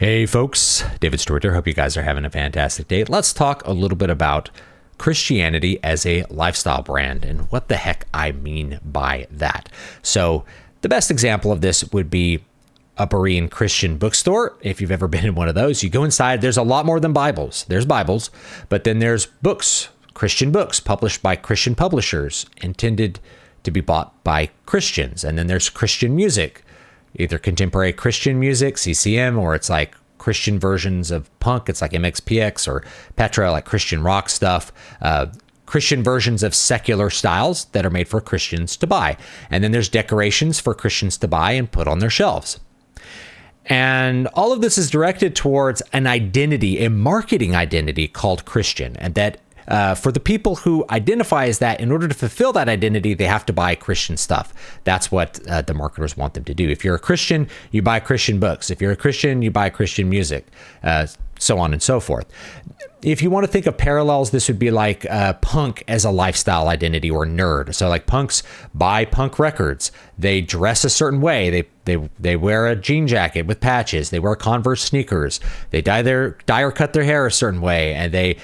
Hey folks, David Stewart here. Hope you guys are having a fantastic day. Let's talk a little bit about Christianity as a lifestyle brand and what the heck I mean by that. So the best example of this would be a Berean Christian bookstore. If you've ever been in one of those, you go inside, there's a lot more than Bibles. There's Bibles, but then there's books, Christian books published by Christian publishers intended to be bought by Christians. And then there's Christian music, either contemporary Christian music, CCM, or it's like Christian versions of punk. It's like MXPX or Petra, like Christian rock stuff. Christian versions of secular styles that are made for Christians to buy. And then there's decorations for Christians to buy and put on their shelves. And all of this is directed towards an identity, a marketing identity called Christian. And that for the people who identify as that, in order to fulfill that identity, they have to buy Christian stuff. That's what the marketers want them to do. If you're a Christian, you buy Christian books. If you're a Christian, you buy Christian music, so on and so forth. If you want to think of parallels, this would be like punk as a lifestyle identity, or nerd. So like punks buy punk records. They dress a certain way. They wear a jean jacket with patches. They wear Converse sneakers. They dye or cut their hair a certain way, and they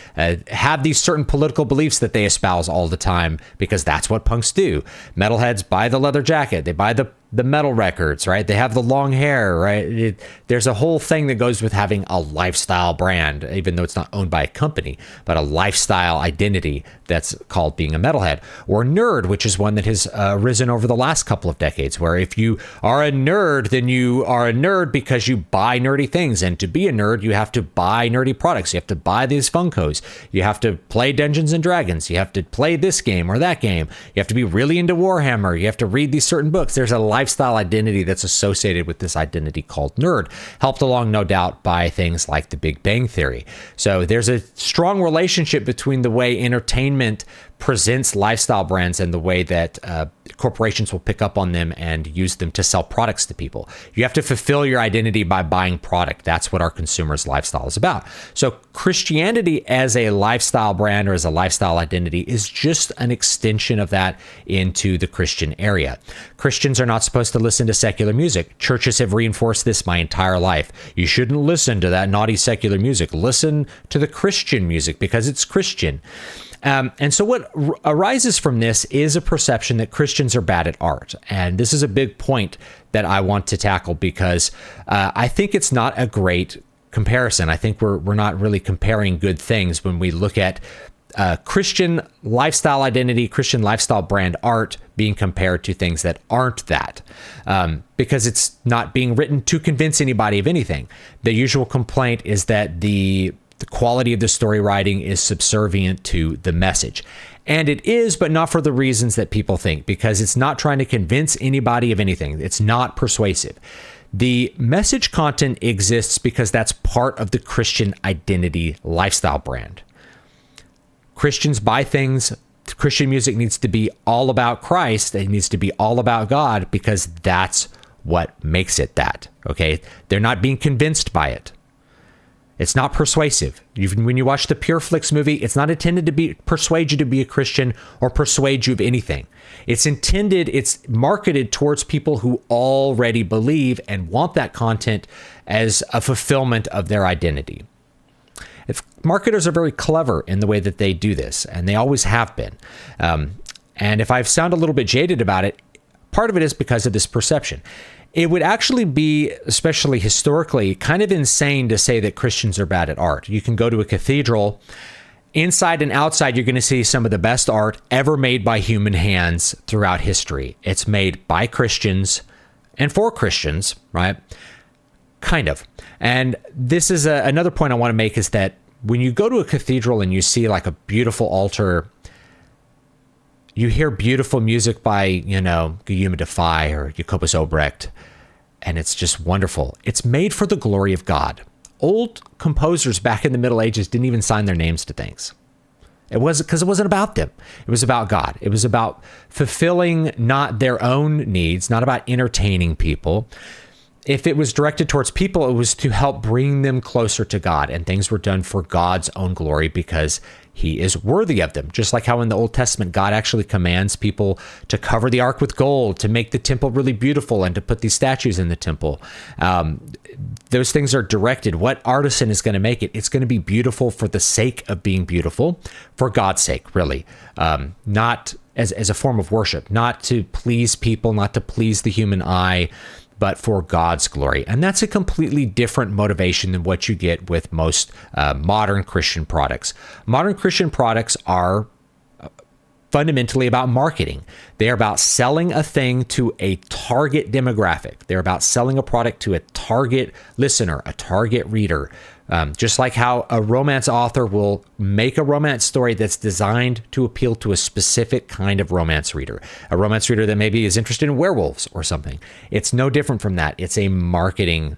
have these certain political beliefs that they espouse all the time because that's what punks do. Metalheads buy the leather jacket. They buy the metal records, right? They have the long hair, right? There's a whole thing that goes with having a lifestyle brand, even though it's not owned by a company, but a lifestyle identity that's called being a metalhead. Or nerd, which is one that has arisen over the last couple of decades, where if you are a nerd, then you are a nerd because you buy nerdy things. And to be a nerd, you have to buy nerdy products. You have to buy these Funkos. You have to play Dungeons and Dragons. You have to play this game or that game. You have to be really into Warhammer. You have to read these certain books. There's a lifestyle identity that's associated with this identity called nerd, helped along, no doubt, by things like the Big Bang Theory. So there's a strong relationship between the way entertainment presents lifestyle brands and the way that corporations will pick up on them and use them to sell products to people. You have to fulfill your identity by buying product. That's what our consumers' lifestyle is about. So Christianity as a lifestyle brand or as a lifestyle identity is just an extension of that into the Christian area. Christians are not supposed to listen to secular music. Churches have reinforced this my entire life. You shouldn't listen to that naughty secular music. Listen to the Christian music because it's Christian. And so what arises from this is a perception that Christians are bad at art. And this is a big point that I want to tackle because I think it's not a great comparison. I think we're not really comparing good things when we look at Christian lifestyle identity, Christian lifestyle brand art being compared to things that aren't that, because it's not being written to convince anybody of anything. The usual complaint is that the quality of the story writing is subservient to the message. And it is, but not for the reasons that people think, because it's not trying to convince anybody of anything. It's not persuasive. The message content exists because that's part of the Christian identity lifestyle brand. Christians buy things. Christian music needs to be all about Christ. It needs to be all about God because that's what makes it that. Okay? They're not being convinced by it. It's not persuasive. When you watch the Pure Flix movie, it's not intended to persuade you to be a Christian or persuade you of anything. It's marketed towards people who already believe and want that content as a fulfillment of their identity. Marketers are very clever in the way that they do this, and they always have been. And if I sound a little bit jaded about it, part of it is because of this perception. It would actually be, especially historically, kind of insane to say that Christians are bad at art. You can go to a cathedral. Inside and outside, you're going to see some of the best art ever made by human hands throughout history. It's made by Christians and for Christians, right? Kind of. And this is another point I want to make is that when you go to a cathedral and you see like a beautiful altar, you hear beautiful music by, Guillaume Dufay or Jacobus Obrecht, and it's just wonderful. It's made for the glory of God. Old composers back in the Middle Ages didn't even sign their names to things. It wasn't about them. It was about God. It was about fulfilling not their own needs, not about entertaining people. If it was directed towards people, it was to help bring them closer to God, and things were done for God's own glory because he is worthy of them. Just like how in the Old Testament, God actually commands people to cover the ark with gold, to make the temple really beautiful, and to put these statues in the temple. those things are directed. What artisan is going to make it? It's going to be beautiful for the sake of being beautiful, for God's sake, really, not as a form of worship, not to please people, not to please the human eye, but for God's glory. And that's a completely different motivation than what you get with most modern Christian products. Modern Christian products are fundamentally about marketing. They're about selling a thing to a target demographic. They're about selling a product to a target listener, a target reader. Just like how a romance author will make a romance story that's designed to appeal to a specific kind of romance reader, a romance reader that maybe is interested in werewolves or something. It's no different from that. It's a marketing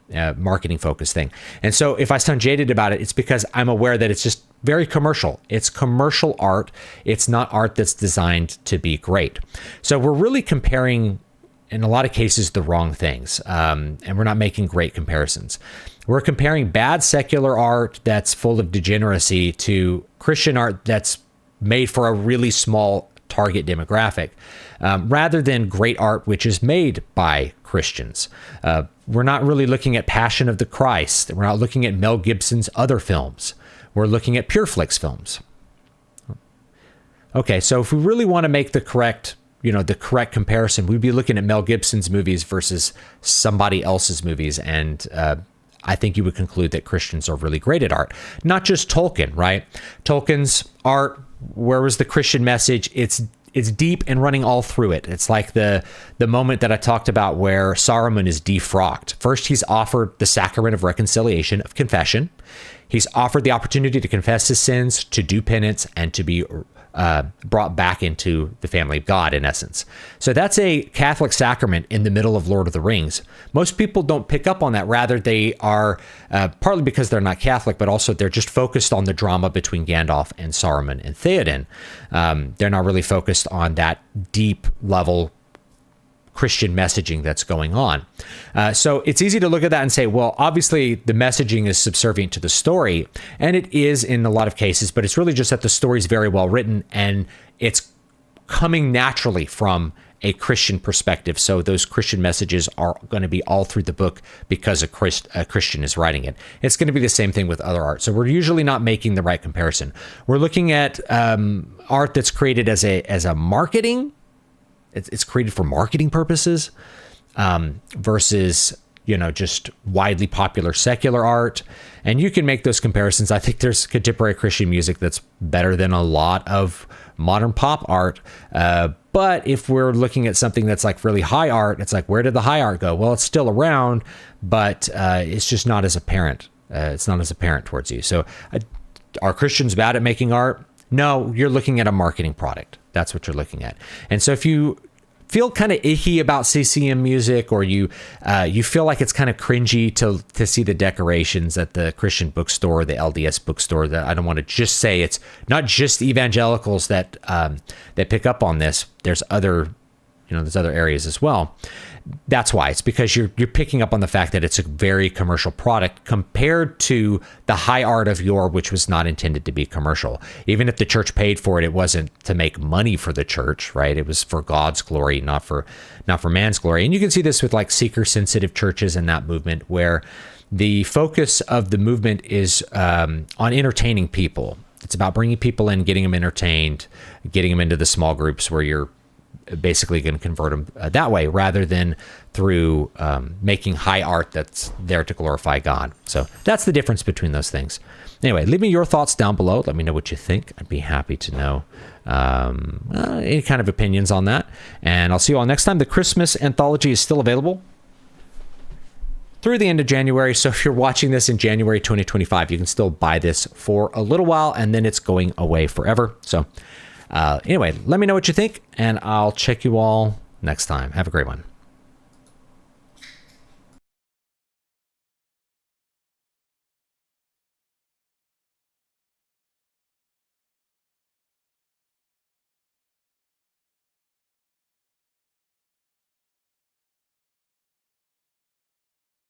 focused thing. And so if I sound jaded about it, it's because I'm aware that it's just very commercial. It's commercial art. It's not art that's designed to be great. So we're really comparing, in a lot of cases, the wrong things. And we're not making great comparisons. We're comparing bad secular art that's full of degeneracy to Christian art that's made for a really small target demographic, rather than great art which is made by Christians. We're not really looking at Passion of the Christ. We're not looking at Mel Gibson's other films. We're looking at PureFlix films. Okay, so if we really want to make the correct comparison, we'd be looking at Mel Gibson's movies versus somebody else's movies, and I think you would conclude that Christians are really great at art. Not just Tolkien, right? Tolkien's art, where was the Christian message? It's deep and running all through it. It's like the moment that I talked about where Saruman is defrocked. First, he's offered the sacrament of reconciliation, of confession. He's offered the opportunity to confess his sins, to do penance, and to be brought back into the family of God, in essence. So that's a Catholic sacrament in the middle of Lord of the Rings. Most people don't pick up on that. Rather, they are, partly because they're not Catholic, but also they're just focused on the drama between Gandalf and Saruman and Theoden. They're not really focused on that deep level Christian messaging that's going on. So it's easy to look at that and say, well, obviously the messaging is subservient to the story, and it is in a lot of cases, but it's really just that the story is very well written and it's coming naturally from a Christian perspective. So those Christian messages are going to be all through the book because a Christian is writing it. It's going to be the same thing with other art. So we're usually not making the right comparison. We're looking at art that's created as a marketing. It's created for marketing purposes, versus, just widely popular secular art. And you can make those comparisons. I think there's contemporary Christian music that's better than a lot of modern pop art. But if we're looking at something that's like really high art, it's like, where did the high art go? Well, it's still around, but it's just not as apparent. It's not as apparent towards you. So are Christians bad at making art? No, you're looking at a marketing product. That's what you're looking at. And so if you feel kind of icky about CCM music, or you feel like it's kind of cringy to see the decorations at the Christian bookstore, the LDS bookstore, that I don't want to just say it's not just evangelicals that pick up on this. There's other areas as well. That's why. It's because you're picking up on the fact that it's a very commercial product compared to the high art of yore, which was not intended to be commercial. Even if the church paid for it, it wasn't to make money for the church, right? It was for God's glory, not for man's glory. And you can see this with like seeker-sensitive churches and that movement, where the focus of the movement is on entertaining people. It's about bringing people in, getting them entertained, getting them into the small groups where you're basically going to convert them that way, rather than through making high art that's there to glorify God. So that's the difference between those things. Anyway, leave me your thoughts down below. Let me know what you think. I'd be happy to know any kind of opinions on that. And I'll see you all next time. The Christmas anthology is still available through the end of January. So if you're watching this in January 2025, you can still buy this for a little while, and then it's going away forever. So anyway, let me know what you think, and I'll check you all next time. Have a great one.